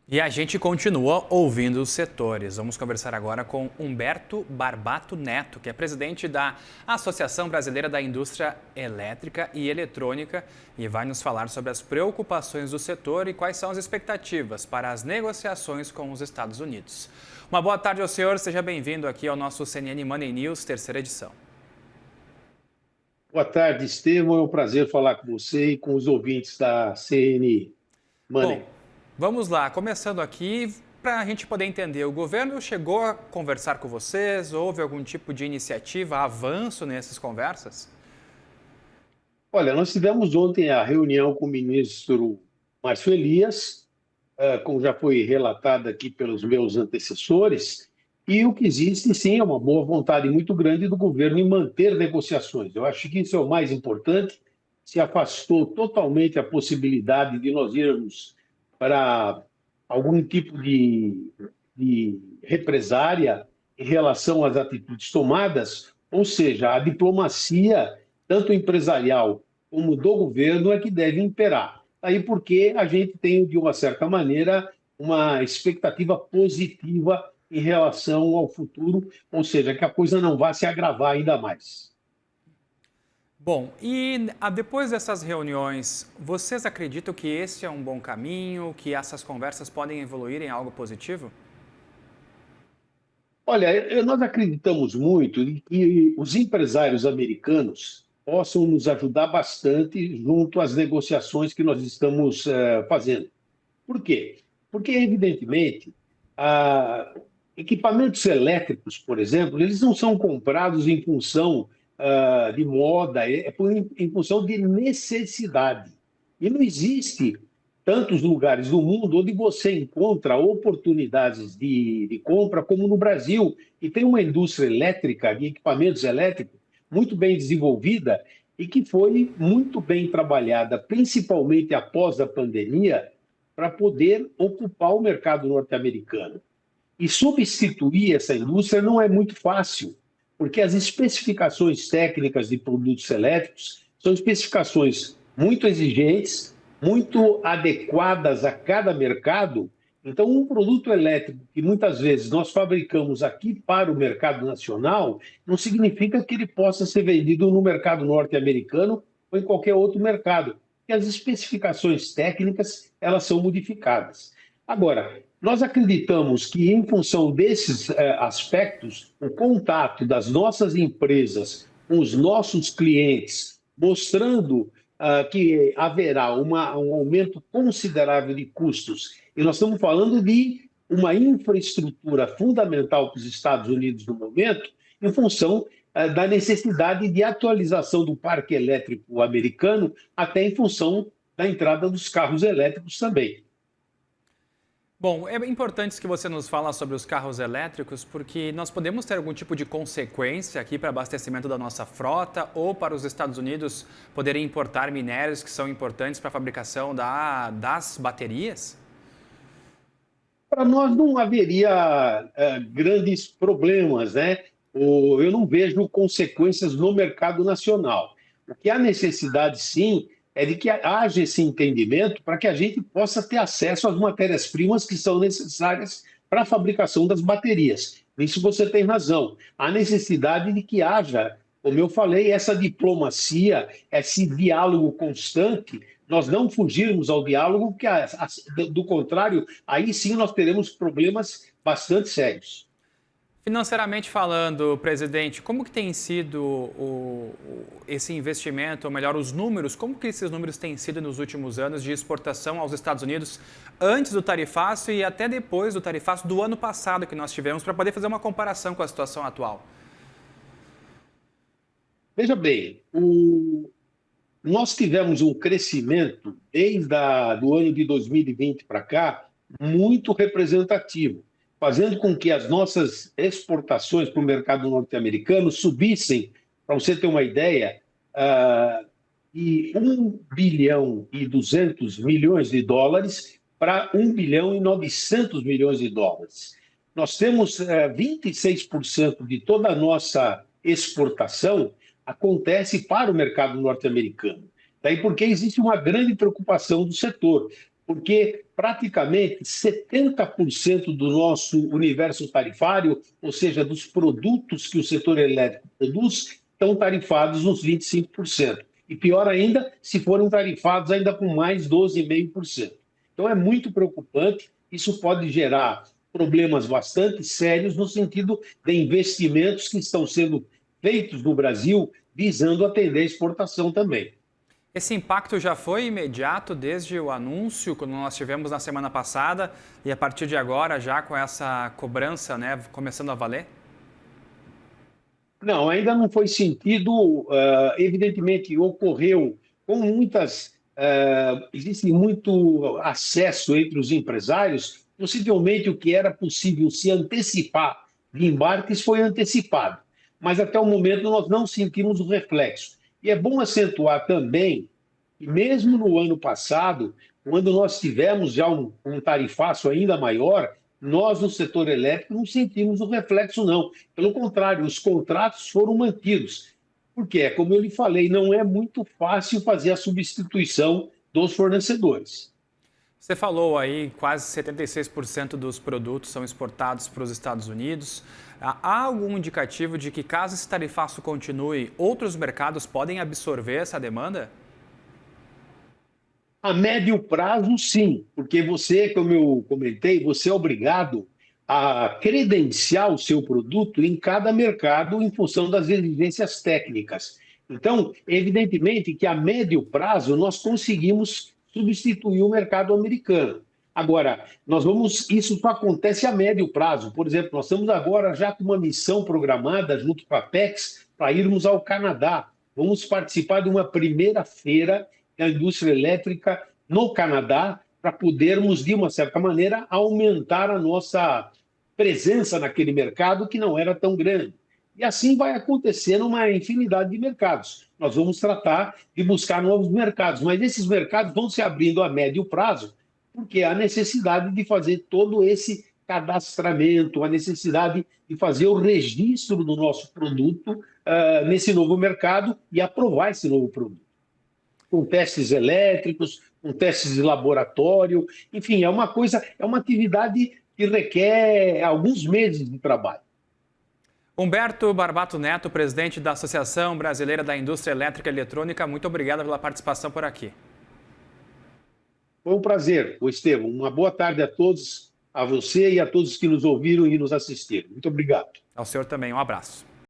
E a gente continua ouvindo os setores. Vamos conversar agora com Humberto Barbato Neto, que é presidente da Associação Brasileira da Indústria Elétrica e Eletrônica, e vai nos falar sobre as preocupações do setor e quais são as expectativas para as negociações com os Estados Unidos. Uma boa tarde ao senhor, seja bem-vindo aqui ao nosso CNN Money News, terceira edição. Boa tarde, Estevam. É um prazer falar com você e com os ouvintes da CN Bom, Money. vamos lá, começando aqui, para a gente poder entender, o governo chegou a conversar com vocês? Houve algum tipo de iniciativa, avanço nessas conversas? Olha, nós tivemos ontem a reunião com o ministro Márcio Elias, como já foi relatado aqui pelos meus antecessores, e o que existe, sim, é uma boa vontade muito grande do governo em manter negociações. Eu acho que isso é o mais importante. Se afastou totalmente a possibilidade de nós irmos para algum tipo de represária em relação às atitudes tomadas, ou seja, a diplomacia, tanto empresarial como do governo, é que deve imperar. Aí porque a gente tem, de uma certa maneira, uma expectativa positiva em relação ao futuro, ou seja, que a coisa não vá se agravar ainda mais. Bom, e depois dessas reuniões, vocês acreditam que esse é um bom caminho, que essas conversas podem evoluir em algo positivo? Olha, nós acreditamos muito em que os empresários americanos possam nos ajudar bastante junto às negociações que nós estamos fazendo. Por quê? Porque, evidentemente, ah, equipamentos elétricos, por exemplo, eles não são comprados em função de moda, em função de necessidade. E não existe tantos lugares do mundo onde você encontra oportunidades de compra como no Brasil. E tem uma indústria elétrica, de equipamentos elétricos, muito bem desenvolvida e que foi muito bem trabalhada, principalmente após a pandemia, para poder ocupar o mercado norte-americano. E substituir essa indústria não é muito fácil, porque as especificações técnicas de produtos elétricos são especificações muito exigentes, muito adequadas a cada mercado. Então, um produto elétrico que muitas vezes nós fabricamos aqui para o mercado nacional, não significa que ele possa ser vendido no mercado norte-americano ou em qualquer outro mercado, porque as especificações técnicas elas são modificadas. Agora, nós acreditamos que, em função desses aspectos, o contato das nossas empresas com os nossos clientes, mostrando que haverá um aumento considerável de custos, e nós estamos falando de uma infraestrutura fundamental para os Estados Unidos no momento, em função da necessidade de atualização do parque elétrico americano, até em função da entrada dos carros elétricos também. Bom, é importante que você nos fala sobre os carros elétricos, porque nós podemos ter algum tipo de consequência aqui para abastecimento da nossa frota ou para os Estados Unidos poderem importar minérios que são importantes para a fabricação das baterias? Para nós não haveria grandes problemas, né? Eu não vejo consequências no mercado nacional. O que há necessidade, sim, é de que haja esse entendimento para que a gente possa ter acesso às matérias-primas que são necessárias para a fabricação das baterias. Nisso você tem razão. Há necessidade de que haja, como eu falei, essa diplomacia, esse diálogo constante, nós não fugirmos ao diálogo, porque, do contrário, aí sim nós teremos problemas bastante sérios. Financeiramente falando, presidente, como que tem sido esse investimento, ou melhor, os números, como que esses números têm sido nos últimos anos de exportação aos Estados Unidos, antes do tarifaço e até depois do tarifaço do ano passado que nós tivemos, para poder fazer uma comparação com a situação atual? Veja bem, nós tivemos um crescimento desde do ano de 2020 para cá muito representativo, fazendo com que as nossas exportações para o mercado norte-americano subissem, para você ter uma ideia, de 1 bilhão e 200 milhões de dólares para 1 bilhão e 900 milhões de dólares. Nós temos 26% de toda a nossa exportação acontece para o mercado norte-americano. Daí porque existe uma grande preocupação do setor, porque praticamente 70% do nosso universo tarifário, ou seja, dos produtos que o setor elétrico produz, estão tarifados nos 25%. E pior ainda, se forem tarifados ainda com mais 12,5%. Então é muito preocupante, isso pode gerar problemas bastante sérios no sentido de investimentos que estão sendo feitos no Brasil visando atender a exportação também. Esse impacto já foi imediato desde o anúncio, quando nós tivemos na semana passada, e a partir de agora, já com essa cobrança, né, começando a valer? Não, ainda não foi sentido, evidentemente ocorreu com muitas, existe muito acesso entre os empresários, possivelmente o que era possível se antecipar de embarques foi antecipado, mas até o momento nós não sentimos o reflexo. E é bom acentuar também que mesmo no ano passado, quando nós tivemos já um tarifaço ainda maior, nós no setor elétrico não sentimos o reflexo, não. Pelo contrário, os contratos foram mantidos. Porque, como eu lhe falei, não é muito fácil fazer a substituição dos fornecedores. Você falou aí, quase 76% dos produtos são exportados para os Estados Unidos. Há algum indicativo de que, caso esse tarifaço continue, outros mercados podem absorver essa demanda? A médio prazo, sim, porque você, como eu comentei, você é obrigado a credenciar o seu produto em cada mercado em função das exigências técnicas. Então, evidentemente que a médio prazo nós conseguimos substituir o mercado americano. Agora, isso só acontece a médio prazo. Por exemplo, nós estamos agora já com uma missão programada junto com a Apex para irmos ao Canadá. Vamos participar de uma primeira feira da indústria elétrica no Canadá, para podermos, de uma certa maneira, aumentar a nossa presença naquele mercado que não era tão grande. E assim vai acontecer numa infinidade de mercados. Nós vamos tratar de buscar novos mercados, mas esses mercados vão se abrindo a médio prazo, porque há necessidade de fazer todo esse cadastramento, a necessidade de fazer o registro do nosso produto nesse novo mercado e aprovar esse novo produto com testes elétricos, com testes de laboratório, enfim, é uma atividade que requer alguns meses de trabalho. Humberto Barbato Neto, presidente da Associação Brasileira da Indústria Elétrica e Eletrônica, muito obrigado pela participação por aqui. Foi um prazer, Estevam. Uma boa tarde a todos, a você e a todos que nos ouviram e nos assistiram. Muito obrigado. Ao senhor também, um abraço.